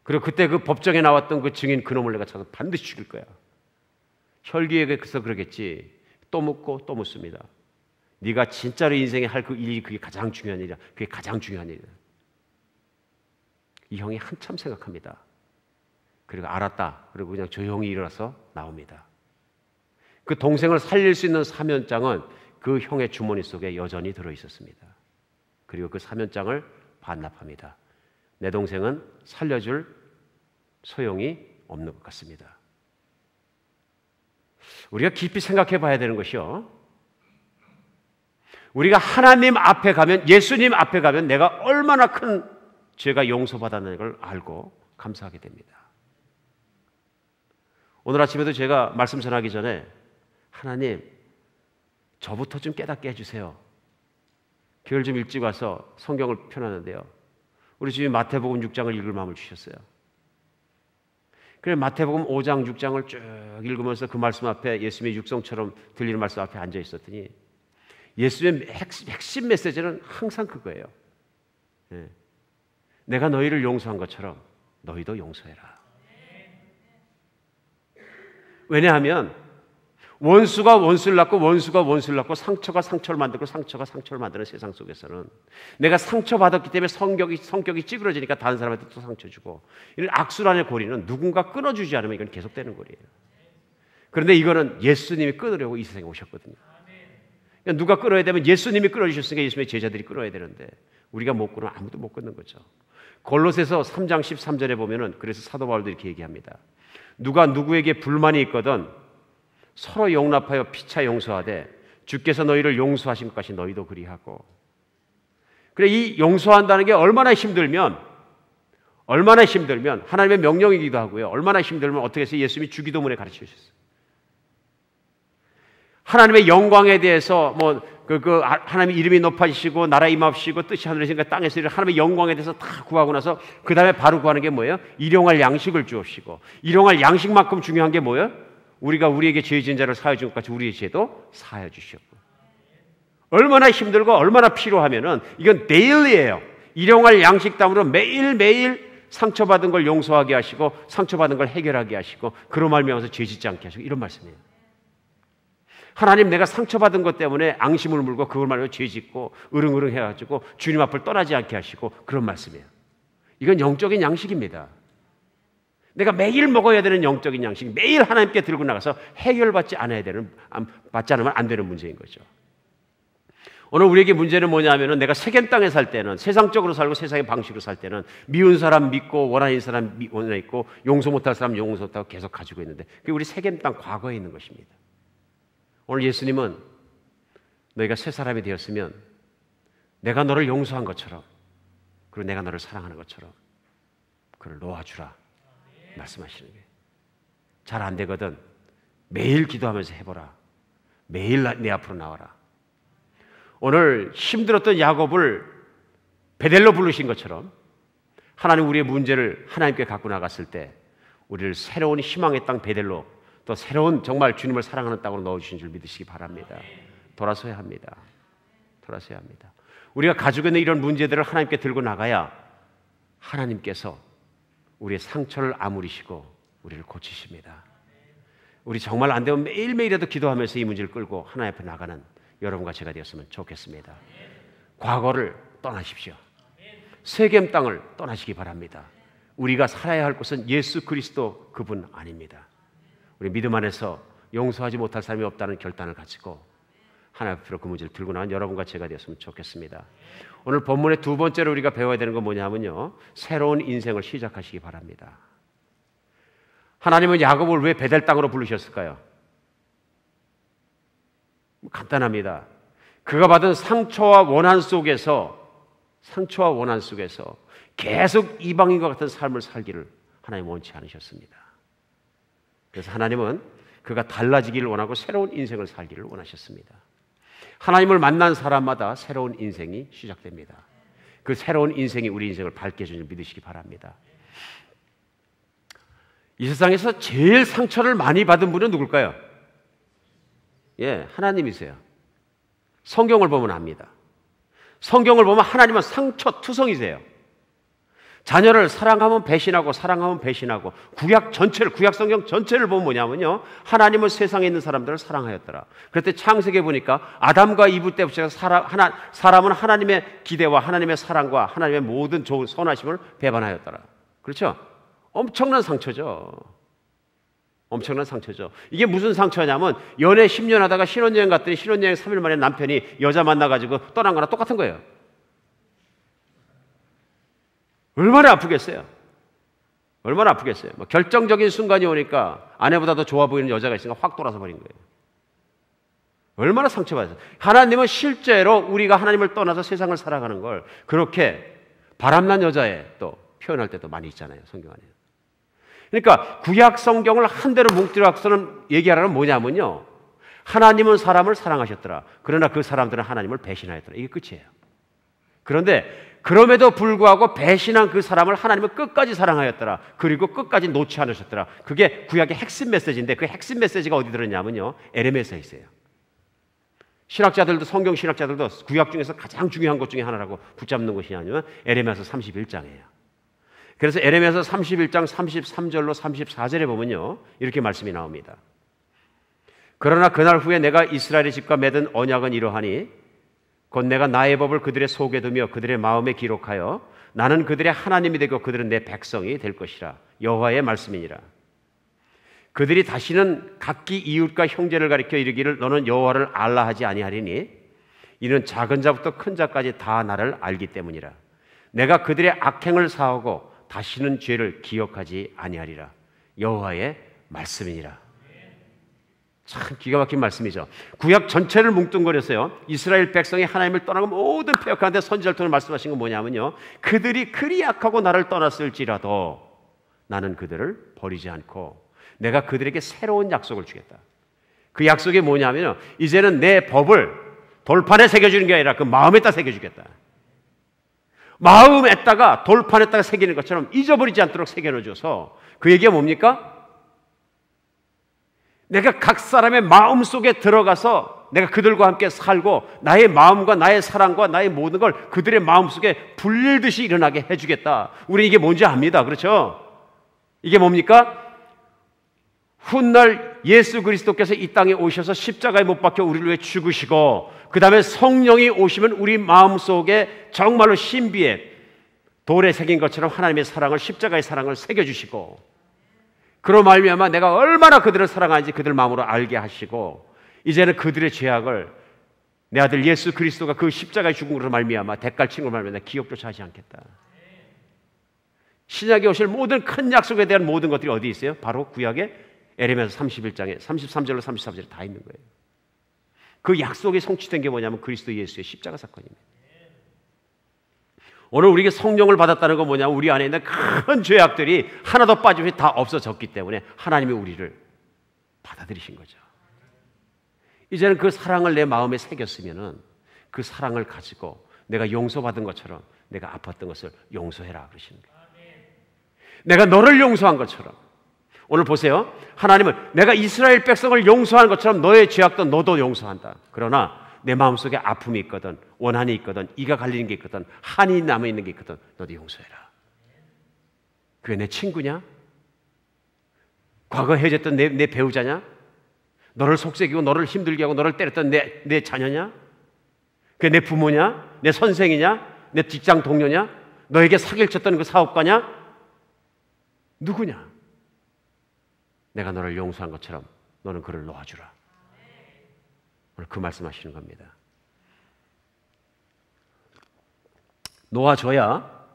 그리고 그때 그 법정에 나왔던 그 증인 그놈을 내가 찾아서 반드시 죽일 거야. 혈기에게서 그러겠지. 또 묻고 또 묻습니다. 네가 진짜로 인생에 할 그 일이 그게 가장 중요한 일이야. 그게 가장 중요한 일이야. 이 형이 한참 생각합니다. 그리고 알았다. 그리고 그냥 조용히 일어나서 나옵니다. 그 동생을 살릴 수 있는 사면장은 그 형의 주머니 속에 여전히 들어있었습니다. 그리고 그 사면장을 반납합니다. 내 동생은 살려줄 소용이 없는 것 같습니다. 우리가 깊이 생각해 봐야 되는 것이요, 우리가 하나님 앞에 가면, 예수님 앞에 가면 내가 얼마나 큰 죄가 용서받았는 걸 알고 감사하게 됩니다. 오늘 아침에도 제가 말씀 전하기 전에 하나님, 저부터 좀 깨닫게 해주세요. 교회를 좀 일찍 와서 성경을 펴놨는데요. 우리 주님 마태복음 6장을 읽을 마음을 주셨어요. 그래 마태복음 5장 6장을 쭉 읽으면서 그 말씀 앞에 예수님의 육성처럼 들리는 말씀 앞에 앉아 있었더니 예수님의 핵심 메시지는 항상 그거예요. 내가 너희를 용서한 것처럼 너희도 용서해라. 왜냐하면 원수가 원수를 낳고 원수가 원수를 낳고 상처가 상처를 만들고 상처가 상처를 만드는 세상 속에서는 내가 상처받았기 때문에 성격이 찌그러지니까 다른 사람한테 또 상처 주고 이런 악순환의 고리는 누군가 끊어주지 않으면 이건 계속되는 거리예요. 그런데 이거는 예수님이 끊으려고 이 세상에 오셨거든요. 그러니까 누가 끊어야 되면 예수님이 끊어주셨으니까 예수님의 제자들이 끊어야 되는데 우리가 못 끊으면 아무도 못 끊는 거죠. 골로새서 3장 13절에 보면은 그래서 사도 바울도 이렇게 얘기합니다. 누가 누구에게 불만이 있거든 서로 용납하여 피차 용서하되 주께서 너희를 용서하신 것 같이 너희도 그리하고. 그래 이 용서한다는 게 얼마나 힘들면 하나님의 명령이기도 하고요. 얼마나 힘들면 어떻게 해서 예수님이 주기도문에 가르쳐 주셨어요. 하나님의 영광에 대해서 하나님의 이름이 높아지시고 나라 임합시고 뜻이 하늘에서니까 땅에서 하나님의 영광에 대해서 다 구하고 나서 그 다음에 바로 구하는 게 뭐예요? 일용할 양식을 주옵시고. 일용할 양식만큼 중요한 게 뭐예요? 우리가 우리에게 죄 지은 자를 사하여 준 것 같이 우리의 죄도 사하여 주시옵고. 얼마나 힘들고 얼마나 필요하면은 이건 데일리예요. 일용할 양식담으로 매일매일 상처받은 걸 용서하게 하시고 상처받은 걸 해결하게 하시고 그로 말미암아서 죄 짓지 않게 하시고 이런 말씀이에요. 하나님 내가 상처받은 것 때문에 앙심을 물고 그걸 말로 죄 짓고 으릉으릉 해가지고 주님 앞을 떠나지 않게 하시고 그런 말씀이에요. 이건 영적인 양식입니다. 내가 매일 먹어야 되는 영적인 양식, 매일 하나님께 들고 나가서 해결받지 않으면 안 되는 문제인 거죠. 오늘 우리에게 문제는 뭐냐면은 내가 세겜 땅에 살 때는 세상적으로 살고 세상의 방식으로 살 때는 미운 사람 믿고 원하는 사람 원하 있고 용서 못할 사람 용서 못하고 계속 가지고 있는데 그게 우리 세겜 땅 과거에 있는 것입니다. 오늘 예수님은 너희가 새 사람이 되었으면 내가 너를 용서한 것처럼 그리고 내가 너를 사랑하는 것처럼 그를 놓아주라 말씀하시는 거예요. 잘 안 되거든 매일 기도하면서 해보라. 매일 내 앞으로 나와라. 오늘 힘들었던 야곱을 베델로 부르신 것처럼 하나님 우리의 문제를 하나님께 갖고 나갔을 때 우리를 새로운 희망의 땅 베델로 또 새로운 정말 주님을 사랑하는 땅으로 넣어주신 줄 믿으시기 바랍니다. 돌아서야 합니다. 돌아서야 합니다. 우리가 가지고 있는 이런 문제들을 하나님께 들고 나가야 하나님께서 우리의 상처를 아무리시고 우리를 고치십니다. 우리 정말 안 되면 매일매일이라도 기도하면서 이 문제를 끌고 하나님 앞에 나가는 여러분과 제가 되었으면 좋겠습니다. 과거를 떠나십시오. 세겜 땅을 떠나시기 바랍니다. 우리가 살아야 할 곳은 예수 그리스도 그분 아닙니다. 우리 믿음 안에서 용서하지 못할 사람이 없다는 결단을 가지고 하나님 앞으로 그 문제를 들고 나간 여러분과 제가 되었으면 좋겠습니다. 오늘 본문의 두 번째로 우리가 배워야 되는 건 뭐냐면요, 새로운 인생을 시작하시기 바랍니다. 하나님은 야곱을 왜 베델 땅으로 부르셨을까요? 간단합니다. 그가 받은 상처와 원한 속에서 계속 이방인과 같은 삶을 살기를 하나님 원치 않으셨습니다. 그래서 하나님은 그가 달라지기를 원하고 새로운 인생을 살기를 원하셨습니다. 하나님을 만난 사람마다 새로운 인생이 시작됩니다. 그 새로운 인생이 우리 인생을 밝게 해주는 믿으시기 바랍니다. 이 세상에서 제일 상처를 많이 받은 분은 누굴까요? 하나님이세요. 성경을 보면 압니다. 성경을 보면 하나님은 상처 투성이세요. 자녀를 사랑하면 배신하고 구약 성경 전체를 보면 뭐냐면요, 하나님은 세상에 있는 사람들을 사랑하였더라. 그때 창세기에 보니까 아담과 이브 때부터 사람은 하나님의 기대와 하나님의 사랑과 하나님의 모든 좋은 선하심을 배반하였더라. 그렇죠? 엄청난 상처죠. 이게 무슨 상처냐면 연애 10년 하다가 신혼여행 갔더니 신혼여행 3일 만에 남편이 여자 만나가지고 떠난 거나 똑같은 거예요. 얼마나 아프겠어요? 결정적인 순간이 오니까 아내보다 더 좋아 보이는 여자가 있으니까 확 돌아서 버린 거예요. 얼마나 상처받았어요. 하나님은 실제로 우리가 하나님을 떠나서 세상을 살아가는 걸 그렇게 바람난 여자에 또 표현할 때도 많이 있잖아요, 성경 안에. 그러니까 구약 성경을 한 대로 뭉뚱그려서는 얘기하라는 뭐냐면요, 하나님은 사람을 사랑하셨더라. 그러나 그 사람들은 하나님을 배신하였더라. 이게 끝이에요. 그런데 그럼에도 불구하고 배신한 그 사람을 하나님은 끝까지 사랑하였더라. 그리고 끝까지 놓지 않으셨더라. 그게 구약의 핵심 메시지인데 그 핵심 메시지가 어디 들었냐면요, 에레미야서에 있어요. 신학자들도, 성경 신학자들도 구약 중에서 가장 중요한 것 중에 하나라고 붙잡는 것이 아니면 에레미야서 31장이에요. 그래서 에레미야서 31장 33절로 34절에 보면요, 이렇게 말씀이 나옵니다. 그러나 그날 후에 내가 이스라엘의 집과 맺은 언약은 이러하니 곧 내가 나의 법을 그들의 속에 두며 그들의 마음에 기록하여 나는 그들의 하나님이 되고 그들은 내 백성이 될 것이라. 여호와의 말씀이니라. 그들이 다시는 각기 이웃과 형제를 가리켜 이르기를 너는 여호와를 알라 하지 아니하리니 이는 작은 자부터 큰 자까지 다 나를 알기 때문이라. 내가 그들의 악행을 사하고 다시는 죄를 기억하지 아니하리라. 여호와의 말씀이니라. 참 기가 막힌 말씀이죠. 구약 전체를 뭉뚱그려서요, 이스라엘 백성이 하나님을 떠나고 모든 패역하는데 선지자를 통해 말씀하신 건 뭐냐면요, 그들이 그리 악하고 나를 떠났을지라도 나는 그들을 버리지 않고 내가 그들에게 새로운 약속을 주겠다. 그 약속이 뭐냐면요, 이제는 내 법을 돌판에 새겨주는 게 아니라 그 마음에다 새겨주겠다. 마음에다가 돌판에다가 새기는 것처럼 잊어버리지 않도록 새겨넣어줘서 그 얘기가 뭡니까? 내가 각 사람의 마음 속에 들어가서 내가 그들과 함께 살고 나의 마음과 나의 사랑과 나의 모든 걸 그들의 마음 속에 불릴듯이 일어나게 해주겠다. 우리 이게 뭔지 압니다. 그렇죠? 이게 뭡니까? 훗날 예수 그리스도께서 이 땅에 오셔서 십자가에 못 박혀 우리를 위해 죽으시고 그 다음에 성령이 오시면 우리 마음 속에 정말로 신비에 돌에 새긴 것처럼 하나님의 사랑을, 십자가의 사랑을 새겨주시고 그로 말미암아 내가 얼마나 그들을 사랑하는지 그들 마음으로 알게 하시고 이제는 그들의 죄악을 내 아들 예수 그리스도가 그 십자가의 죽음으로 말미암아 대가를 친 걸로 말미암아 기억조차 하지 않겠다. 신약에 오실 모든 큰 약속에 대한 모든 것들이 어디 있어요? 바로 구약의 에레미야서 31장에 33절로 34절에 다 있는 거예요. 그 약속이 성취된 게 뭐냐면 그리스도 예수의 십자가 사건입니다. 오늘 우리에게 성령을 받았다는 건 뭐냐면 우리 안에 있는 큰 죄악들이 하나도 빠짐없이 다 없어졌기 때문에 하나님이 우리를 받아들이신 거죠. 이제는 그 사랑을 내 마음에 새겼으면은 그 사랑을 가지고 내가 용서받은 것처럼 내가 아팠던 것을 용서해라 그러시는 거예요. 내가 너를 용서한 것처럼 오늘 보세요. 하나님은 내가 이스라엘 백성을 용서한 것처럼 너의 죄악도 너도 용서한다. 그러나 내 마음속에 아픔이 있거든, 원한이 있거든, 이가 갈리는 게 있거든, 한이 남아있는 게 있거든, 너도 용서해라. 그게 내 친구냐? 과거 헤어졌던 내 배우자냐? 너를 속삭이고 너를 힘들게 하고 너를 때렸던 내 자녀냐? 그게 내 부모냐? 내 선생이냐? 내 직장 동료냐? 너에게 사기를 쳤던 그 사업가냐? 누구냐? 내가 너를 용서한 것처럼 너는 그를 놓아주라. 오늘 그 말씀하시는 겁니다. 놓아줘야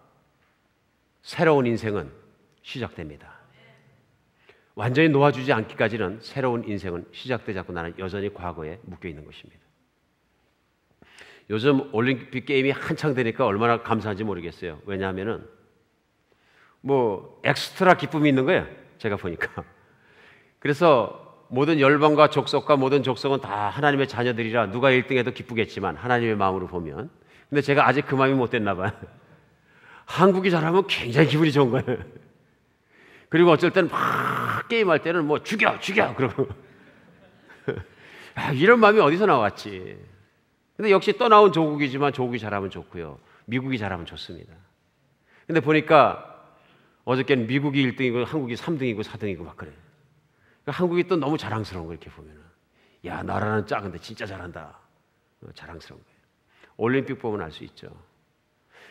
새로운 인생은 시작됩니다. 완전히 놓아주지 않기까지는 새로운 인생은 시작되지 않고 나는 여전히 과거에 묶여 있는 것입니다. 요즘 올림픽 게임이 한창 되니까 얼마나 감사한지 모르겠어요. 왜냐하면은 뭐 엑스트라 기쁨이 있는 거예요. 제가 보니까. 그래서 모든 열방과 족속과 모든 족속은 다 하나님의 자녀들이라 누가 1등해도 기쁘겠지만 하나님의 마음으로 보면, 근데 제가 아직 그 마음이 못 됐나 봐요. 한국이 잘하면 굉장히 기분이 좋은 거예요. 그리고 어쩔 때는 막 게임할 때는 뭐 죽여 그러고 이런 마음이 어디서 나왔지. 근데 역시 떠나온 조국이지만 조국이 잘하면 좋고요, 미국이 잘하면 좋습니다. 근데 보니까 어저께는 미국이 1등이고 한국이 3등이고 4등이고 막 그래요. 그러니까 한국이 또 너무 자랑스러운 거 이렇게 보면은, 야 나라는 작은데 진짜 잘한다, 자랑스러운 거예요. 올림픽 보면 알 수 있죠.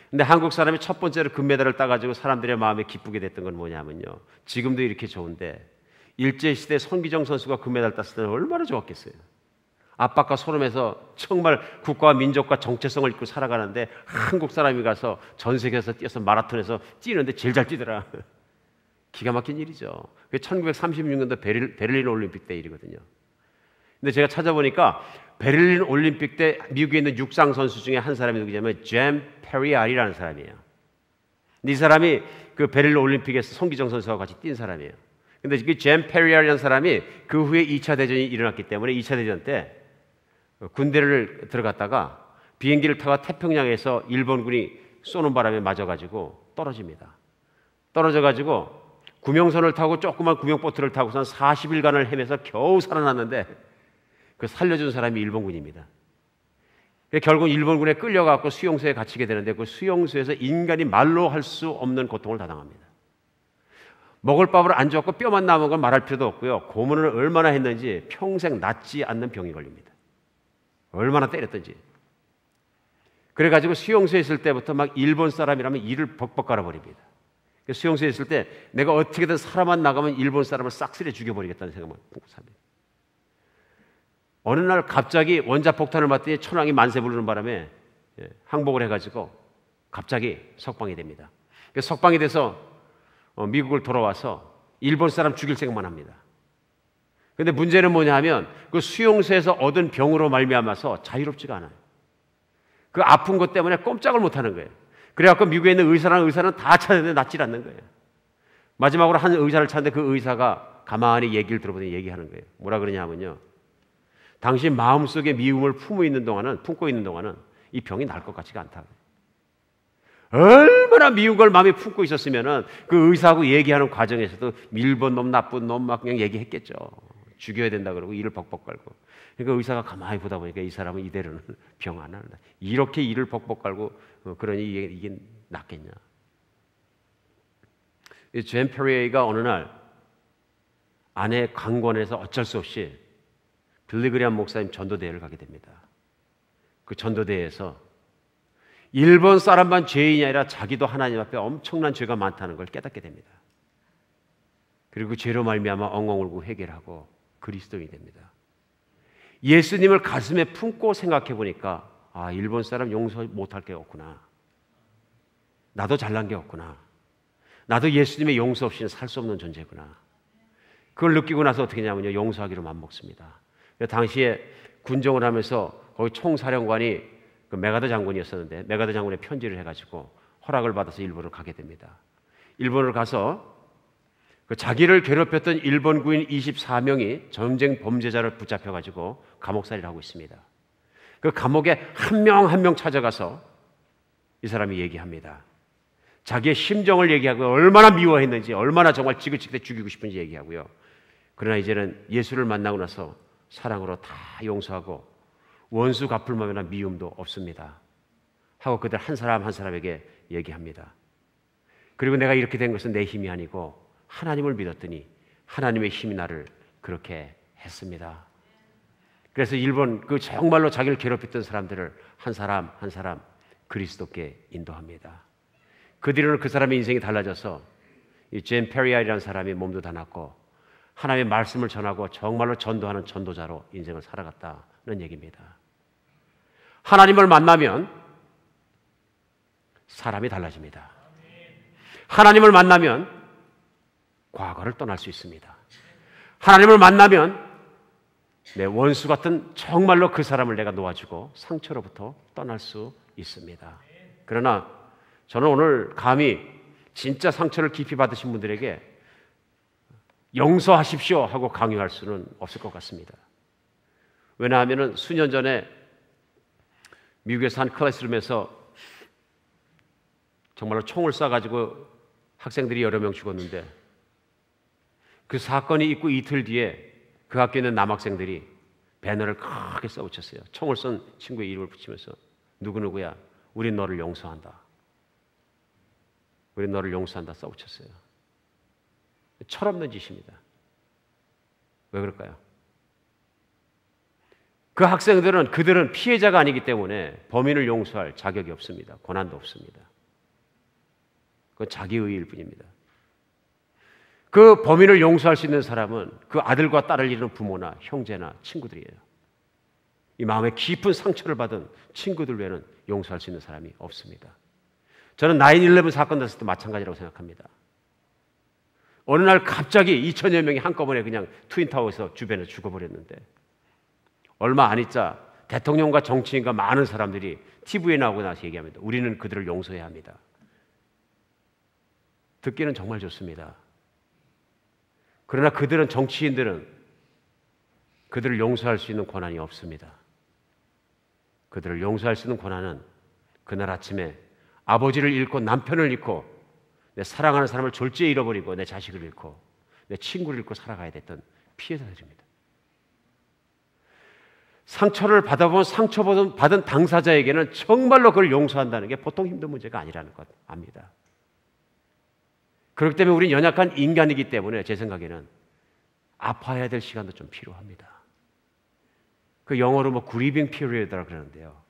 근데 한국 사람이 첫 번째로 금메달을 따가지고 사람들의 마음에 기쁘게 됐던 건 뭐냐면요, 지금도 이렇게 좋은데 일제시대 손기정 선수가 금메달 땄을 때는 얼마나 좋았겠어요. 압박과 소름에서 정말 국가와 민족과 정체성을 잊고 살아가는데 한국 사람이 가서 전 세계에서 뛰어서 마라톤에서 뛰는데 제일 잘 뛰더라. 기가 막힌 일이죠. 그게 1936년도 베를린 올림픽 때 일이거든요. 근데 제가 찾아보니까 베를린 올림픽 때 미국에 있는 육상 선수 중에 한 사람이 누구냐면 잼 페리알이라는 사람이에요. 근데 이 사람이 그 베를린 올림픽에서 손기정 선수와 같이 뛴 사람이에요. 근데 그잼 페리알이라는 사람이 그 후에 2차 대전이 일어났기 때문에 2차 대전 때 군대를 들어갔다가 비행기를 타고 태평양에서 일본군이 쏘는 바람에 맞아가지고 떨어집니다. 떨어져가지고 구명선을 타고 조그만 구명보트를 타고선 40일간을 헤매서 겨우 살아났는데 그 살려준 사람이 일본군입니다. 결국 일본군에 끌려가고 수용소에 갇히게 되는데 그 수용소에서 인간이 말로 할 수 없는 고통을 다 당합니다. 먹을 밥을 안 줬고 뼈만 남은 건 말할 필요도 없고요. 고문을 얼마나 했는지 평생 낫지 않는 병이 걸립니다. 얼마나 때렸든지. 그래가지고 수용소에 있을 때부터 막 일본 사람이라면 이를 벅벅 갈아버립니다. 수용소에 있을 때 내가 어떻게든 살아만 나가면 일본 사람을 싹쓸이 죽여버리겠다는 생각만 품고 삽니다. 어느 날 갑자기 원자폭탄을 맞더니 천황이 만세 부르는 바람에 항복을 해가지고 갑자기 석방이 됩니다. 석방이 돼서 미국을 돌아와서 일본 사람 죽일 생각만 합니다. 그런데 문제는 뭐냐 하면 그 수용소에서 얻은 병으로 말미암아서 자유롭지가 않아요. 그 아픈 것 때문에 꼼짝을 못하는 거예요. 그래갖고 미국에 있는 의사는 다 찾았는데 낫질 않는 거예요. 마지막으로 한 의사를 찾는데 그 의사가 가만히 얘기를 들어보더니 얘기하는 거예요. 뭐라 그러냐 하면요, 당신 마음속에 미움을 품고 있는 동안은 이 병이 날 것 같지가 않다. 얼마나 미운 걸 마음에 품고 있었으면은 그 의사하고 얘기하는 과정에서도 일본 놈, 나쁜 놈 막 그냥 얘기했겠죠. 죽여야 된다 그러고 이를 벅벅 갈고. 그러니까 의사가 가만히 보다 보니까 이 사람은 이대로는 병 안 한다. 이렇게 이를 벅벅 갈고 그러니 이게 낫겠냐. 잼 페리에이가 어느 날 아내 강권에서 어쩔 수 없이 빌리그리암 목사님 전도대회를 가게 됩니다. 그 전도대회에서 일본 사람만 죄인이 아니라 자기도 하나님 앞에 엄청난 죄가 많다는 걸 깨닫게 됩니다. 그리고 그 죄로 말미암아 엉엉 울고 회개하고 그리스도인이 됩니다. 예수님을 가슴에 품고 생각해 보니까 아, 일본 사람 용서 못할 게 없구나. 나도 잘난 게 없구나. 나도 예수님의 용서 없이는 살 수 없는 존재구나. 그걸 느끼고 나서 어떻게 하냐면요, 용서하기로 맘먹습니다. 당시에 군정을 하면서 거기 총사령관이 그 메가더 장군이었었는데 메가더 장군의 편지를 해가지고 허락을 받아서 일본을 가게 됩니다. 일본을 가서 그 자기를 괴롭혔던 일본군인 24명이 전쟁 범죄자를 붙잡혀가지고 감옥살이를 하고 있습니다. 그 감옥에 한 명 한 명 찾아가서 이 사람이 얘기합니다. 자기의 심정을 얘기하고 얼마나 미워했는지, 얼마나 정말 지긋지긋해 죽이고 싶은지 얘기하고요. 그러나 이제는 예수를 만나고 나서 사랑으로 다 용서하고 원수 갚을 만한 미움도 없습니다 하고 그들 한 사람 한 사람에게 얘기합니다. 그리고 내가 이렇게 된 것은 내 힘이 아니고 하나님을 믿었더니 하나님의 힘이 나를 그렇게 했습니다. 그래서 일본 그 정말로 자기를 괴롭혔던 사람들을 한 사람 한 사람 그리스도께 인도합니다. 그 뒤로는 그 사람의 인생이 달라져서 이 잼 페리알이라는 사람이 몸도 다 낫고 하나님의 말씀을 전하고 정말로 전도하는 전도자로 인생을 살아갔다는 얘기입니다. 하나님을 만나면 사람이 달라집니다. 하나님을 만나면 과거를 떠날 수 있습니다. 하나님을 만나면 내 원수 같은 정말로 그 사람을 내가 놓아주고 상처로부터 떠날 수 있습니다. 그러나 저는 오늘 감히 진짜 상처를 깊이 받으신 분들에게 용서하십시오 하고 강요할 수는 없을 것 같습니다. 왜냐하면 수년 전에 미국에서 한 클래스룸에서 정말로 총을 쏴가지고 학생들이 여러 명 죽었는데 그 사건이 있고 이틀 뒤에 그 학교에 있는 남학생들이 배너를 크게 써붙였어요. 총을 쏜 친구의 이름을 붙이면서 누구누구야, 우린 너를 용서한다. 우린 너를 용서한다 써붙였어요. 철없는 짓입니다. 왜 그럴까요? 그 학생들은 그들은 피해자가 아니기 때문에 범인을 용서할 자격이 없습니다. 권한도 없습니다. 그건 자기 의의일 뿐입니다. 그 범인을 용서할 수 있는 사람은 그 아들과 딸을 이루는 부모나 형제나 친구들이에요. 이 마음에 깊은 상처를 받은 친구들 외에는 용서할 수 있는 사람이 없습니다. 저는 9/11 사건 났을 때 마찬가지라고 생각합니다. 어느 날 갑자기 2천여 명이 한꺼번에 그냥 트윈타워에서 주변에 죽어버렸는데 얼마 안 있자 대통령과 정치인과 많은 사람들이 TV에 나오고 나서 얘기합니다. 우리는 그들을 용서해야 합니다. 듣기는 정말 좋습니다. 그러나 그들은, 정치인들은 그들을 용서할 수 있는 권한이 없습니다. 그들을 용서할 수 있는 권한은 그날 아침에 아버지를 잃고 남편을 잃고 내 사랑하는 사람을 졸지에 잃어버리고 내 자식을 잃고 내 친구를 잃고 살아가야 됐던 피해자들입니다. 상처를 받아본 상처받은 당사자에게는 정말로 그걸 용서한다는 게 보통 힘든 문제가 아니라는 것 압니다. 그렇기 때문에 우리는 연약한 인간이기 때문에 제 생각에는 아파해야 될 시간도 좀 필요합니다. 그 영어로 grieving period라고 그러는데요.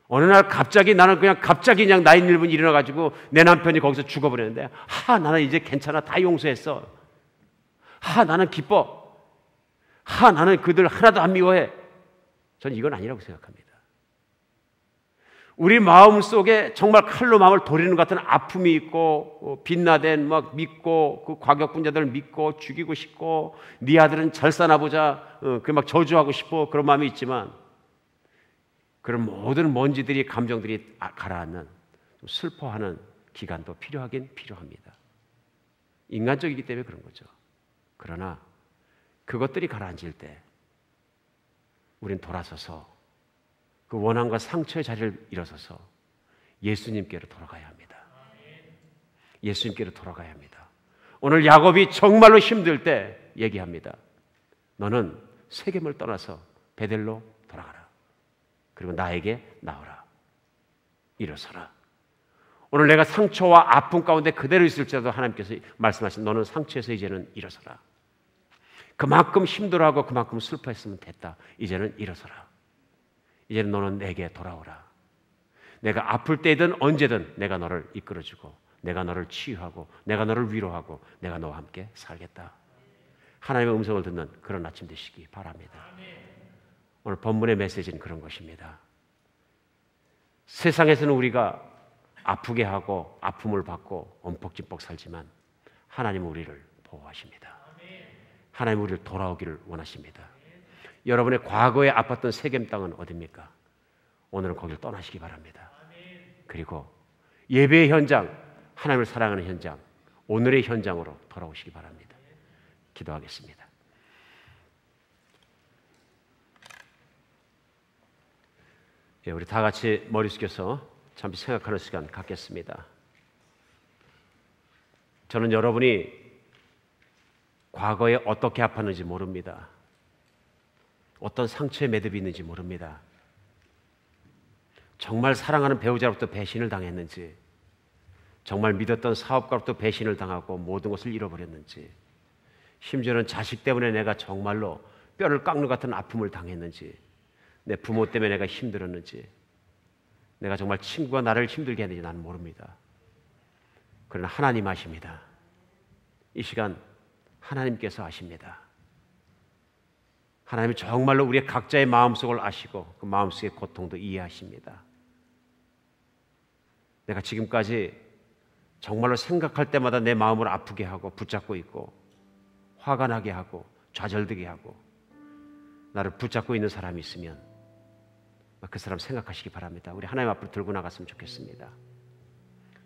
어느 날 갑자기 나는 갑자기 나이 1분 일어나가지고 내 남편이 거기서 죽어버렸는데, 나는 이제 괜찮아. 다 용서했어. 나는 기뻐. 나는 그들 하나도 안 미워해. 저는 이건 아니라고 생각합니다. 우리 마음 속에 정말 칼로 마음을 도리는 것 같은 아픔이 있고, 빛나된 믿고, 그 과격분자들을 믿고 죽이고 싶고, 네 아들은 잘 사나보자, 저주하고 싶어, 그런 마음이 있지만, 그런 모든 먼지들이, 감정들이 가라앉는, 슬퍼하는 기간도 필요하긴 필요합니다. 인간적이기 때문에 그런 거죠. 그러나 그것들이 가라앉을 때 우린 돌아서서 그 원한과 상처의 자리를 일어서서 예수님께로 돌아가야 합니다. 예수님께로 돌아가야 합니다. 오늘 야곱이 정말로 힘들 때 얘기합니다. 너는 세겜을 떠나서 베델로 돌아가라. 그리고 나에게 나오라. 일어서라. 오늘 내가 상처와 아픔 가운데 그대로 있을지라도 하나님께서 말씀하신 너는 상처에서 이제는 일어서라. 그만큼 힘들어하고 그만큼 슬퍼했으면 됐다. 이제는 일어서라. 이제는 너는 내게 돌아오라. 내가 아플 때든 언제든 내가 너를 이끌어주고 내가 너를 치유하고 내가 너를 위로하고 내가 너와 함께 살겠다. 하나님의 음성을 듣는 그런 아침 되시기 바랍니다. 오늘 본문의 메시지는 그런 것입니다. 세상에서는 우리가 아프게 하고 아픔을 받고 엄폭진폭 살지만 하나님은 우리를 보호하십니다. 하나님은 우리를 돌아오기를 원하십니다. 여러분의 과거에 아팠던 세겜 땅은 어디입니까? 오늘은 거기를 떠나시기 바랍니다. 그리고 예배의 현장, 하나님을 사랑하는 현장, 오늘의 현장으로 돌아오시기 바랍니다. 기도하겠습니다. 우리 다 같이 머리 숙여서 잠시 생각하는 시간 갖겠습니다. 저는 여러분이 과거에 어떻게 아팠는지 모릅니다. 어떤 상처에 매듭이 있는지 모릅니다. 정말 사랑하는 배우자로부터 배신을 당했는지, 정말 믿었던 사업가로부터 배신을 당하고 모든 것을 잃어버렸는지, 심지어는 자식 때문에 내가 정말로 뼈를 깎는 것 같은 아픔을 당했는지, 내 부모 때문에 내가 힘들었는지, 내가 정말 친구가 나를 힘들게 했는지 나는 모릅니다. 그러나 하나님 아십니다. 이 시간 하나님께서 아십니다. 하나님이 정말로 우리의 각자의 마음속을 아시고 그 마음속의 고통도 이해하십니다. 내가 지금까지 정말로 생각할 때마다 내 마음을 아프게 하고 붙잡고 있고 화가 나게 하고 좌절되게 하고 나를 붙잡고 있는 사람이 있으면 그 사람 생각하시기 바랍니다. 우리 하나님 앞으로 들고 나갔으면 좋겠습니다.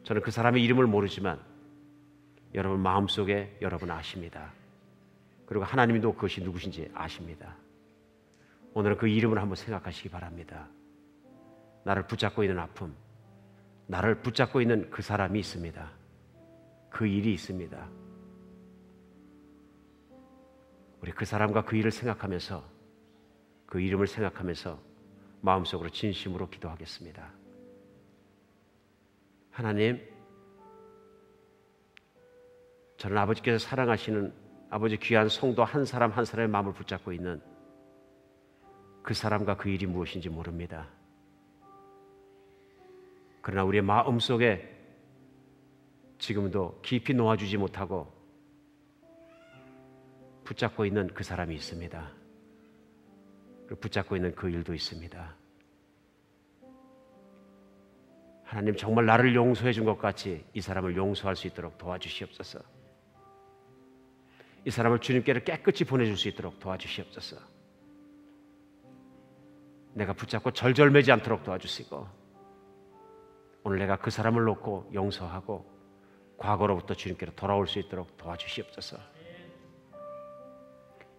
저는 그 사람의 이름을 모르지만 여러분 마음속에 여러분 아십니다. 그리고 하나님도 그것이 누구신지 아십니다. 오늘은 그 이름을 한번 생각하시기 바랍니다. 나를 붙잡고 있는 아픔, 나를 붙잡고 있는 그 사람이 있습니다. 그 일이 있습니다. 우리 그 사람과 그 일을 생각하면서 그 이름을 생각하면서 마음속으로 진심으로 기도하겠습니다. 하나님, 저는 아버지께서 사랑하시는 아버지 귀한 성도 한 사람 한 사람의 마음을 붙잡고 있는 그 사람과 그 일이 무엇인지 모릅니다. 그러나 우리의 마음속에 지금도 깊이 놓아주지 못하고 붙잡고 있는 그 사람이 있습니다. 그리고 붙잡고 있는 그 일도 있습니다. 하나님 정말 나를 용서해 준 것 같이 이 사람을 용서할 수 있도록 도와주시옵소서. 이 사람을 주님께로 깨끗이 보내줄 수 있도록 도와주시옵소서. 내가 붙잡고 절절매지 않도록 도와주시고 오늘 내가 그 사람을 놓고 용서하고 과거로부터 주님께로 돌아올 수 있도록 도와주시옵소서.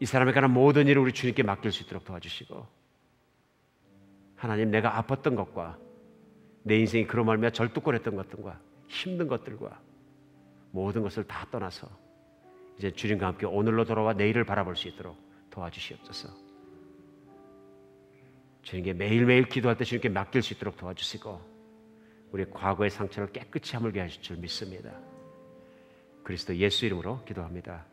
이 사람에 관한 모든 일을 우리 주님께 맡길 수 있도록 도와주시고, 하나님, 내가 아팠던 것과 내 인생이 그로 말미암아 절뚝거렸던 것들과 힘든 것들과 모든 것을 다 떠나서 이제 주님과 함께 오늘로 돌아와 내일을 바라볼 수 있도록 도와주시옵소서. 주님께 매일매일 기도할 때 주님께 맡길 수 있도록 도와주시고, 우리 과거의 상처를 깨끗이 허물게 하실 줄 믿습니다. 그리스도 예수 이름으로 기도합니다.